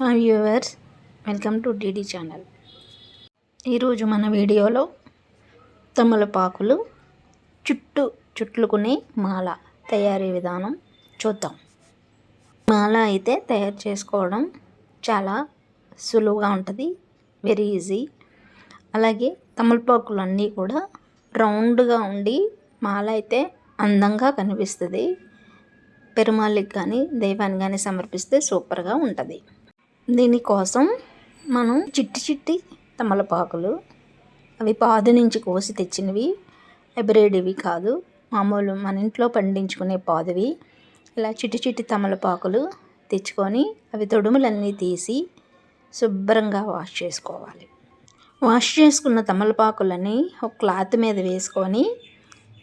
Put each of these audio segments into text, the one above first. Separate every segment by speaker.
Speaker 1: Hi viewers, welcome to DD channel. ఈరోజు మన వీడియోలో తమలపాకులు చుట్టుకునే మాల తయారీ విధానం చూద్దాం. మాల అయితే తయారు చేసుకోవడం చాలా సులువుగా ఉంటుంది, వెరీ ఈజీ. అలాగే తమలపాకులు అన్నీ కూడా రౌండ్గా ఉండి మాల అయితే అందంగా కనిపిస్తుంది. పెరుమాళ్ళకి కానీ దైవానికి కానీ సమర్పిస్తే సూపర్గా ఉంటుంది. దీనికోసం మనం చిట్టి తమలపాకులు, అవి పాదు నుంచి కోసి తెచ్చినవి, హైబ్రిడ్వి కాదు, మామూలు మన ఇంట్లో పండించుకునే పాదువి. ఇలా చిట్టి తమలపాకులు తెచ్చుకొని అవి తొడుములన్నీ తీసి శుభ్రంగా వాష్ చేసుకోవాలి. వాష్ చేసుకున్న తమలపాకులని ఒక క్లాత్ మీద వేసుకొని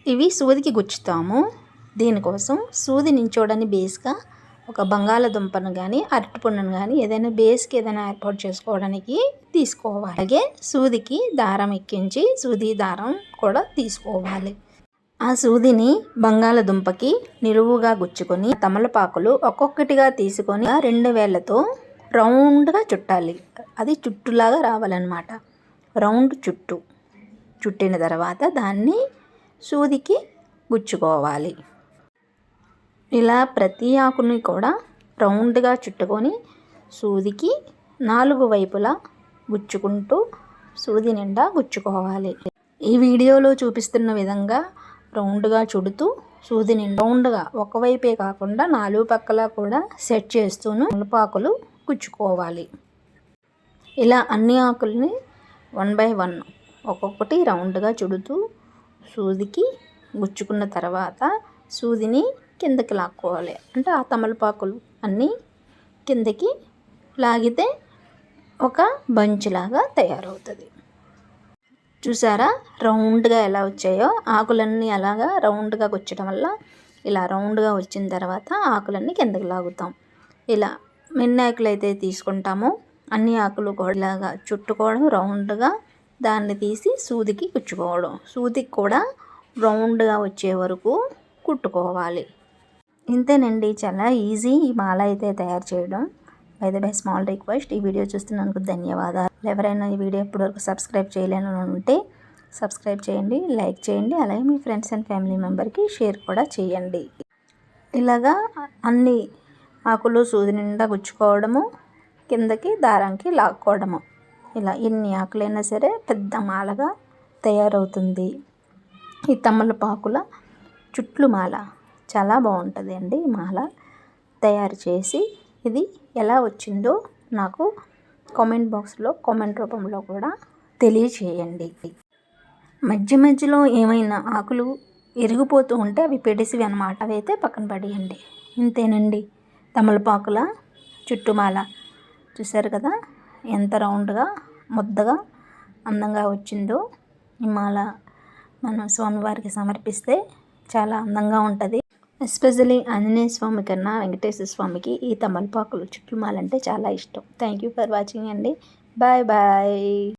Speaker 1: ఇవి సూదికి గుచ్చుతాము. దీనికోసం సూది నించోడని బేస్గా ఒక బంగాళదుంపను కానీ అరటిపండును కానీ ఏదైనా బేస్కి ఏదైనా ఏర్పాటు చేసుకోవడానికి తీసుకోవాలి. అలాగే సూదికి దారం ఎక్కించి సూది దారం కూడా తీసుకోవాలి. ఆ సూదిని బంగాళదుంపకి నిలువుగా గుచ్చుకొని తమలపాకులు ఒక్కొక్కటిగా తీసుకొని 2 వేళ్ళతో రౌండ్గా చుట్టాలి. అది చుట్టులాగా రావాలన్నమాట. రౌండ్ చుట్టిన తర్వాత దాన్ని సూదికి గుచ్చుకోవాలి. ఇలా ప్రతి ఆకుని కూడా రౌండ్గా చుట్టుకొని సూదికి 4 వైపులా గుచ్చుకుంటూ సూది నిండా గుచ్చుకోవాలి. ఈ వీడియోలో చూపిస్తున్న విధంగా రౌండ్గా చుడుతూ సూది నిండా రౌండ్గా ఒకవైపే కాకుండా 4 పక్కల కూడా సెట్ చేస్తూను తమలపాకులు గుచ్చుకోవాలి. ఇలా అన్ని ఆకుల్ని 1 by 1 ఒక్కొక్కటి రౌండ్గా చుడుతూ సూదికి గుచ్చుకున్న తర్వాత సూదిని కిందకి లాక్కోవాలి. అంటే ఆ తమలపాకులు అన్నీ కిందకి లాగితే ఒక బంచ్లాగా తయారవుతుంది. చూసారా రౌండ్గా ఎలా వచ్చాయో? ఆకులన్నీ అలాగా రౌండ్గా గుచ్చడం వల్ల ఇలా రౌండ్గా వచ్చిన తర్వాత ఆకులన్నీ కిందకి లాగుతాం. ఇలా ఎన్ని ఆకులు అయితే తీసుకుంటామో అన్ని ఆకులు కూడా ఇలాగా చుట్టుకోవడం, రౌండ్గా దాన్ని తీసి సూదికి గుచ్చుకోవడం, సూదికి కూడా రౌండ్గా వచ్చే వరకు కుట్టుకోవాలి. ఇంతేనండి, చాలా ఈజీ ఈ మాల అయితే తయారు చేయడం. By the by small request, ఈ వీడియో చూస్తున్నందుకు ధన్యవాదాలు. ఎవరైనా ఈ వీడియో ఇప్పటివరకు సబ్స్క్రైబ్ చేయలేని ఉంటే సబ్స్క్రైబ్ చేయండి, లైక్ చేయండి. అలాగే మీ ఫ్రెండ్స్ అండ్ ఫ్యామిలీ మెంబర్కి షేర్ కూడా చేయండి. ఇలాగా అన్ని ఆకులు సూది నిండా గుచ్చుకోవడము, కిందకి దారానికి లాక్కోవడము. ఇలా ఎన్ని ఆకులైనా సరే పెద్ద మాలగా తయారవుతుంది. ఈ తమలపాకుల చుట్లు మాల చాలా బాగుంటుంది అండి. మాల తయారు చేసి ఇది ఎలా వచ్చిందో నాకు కామెంట్ బాక్స్లో కామెంట్ రూపంలో కూడా తెలియచేయండి. మధ్యలో ఏమైనా ఆకులు ఇరిగిపోతూ ఉంటే అవి పెడిసివి అన్నమాట, అవి అయితే పక్కన పడేయండి. ఇంతేనండి, తమలపాకుల చుట్టుమాల చూసారు కదా ఎంత రౌండ్గా ముద్దగా అందంగా వచ్చిందో. ఈ మాల మనం స్వామివారికి సమర్పిస్తే చాలా అందంగా ఉంటుంది. ఎస్పెషల్లీ ఆంజనేయ స్వామి కన్నా వెంకటేశ్వర స్వామికి ఈ తమలపాకులు చుట్టుమాలంటే చాలా ఇష్టం. థ్యాంక్ యూ ఫర్ వాచింగ్ అండి. Bye bye.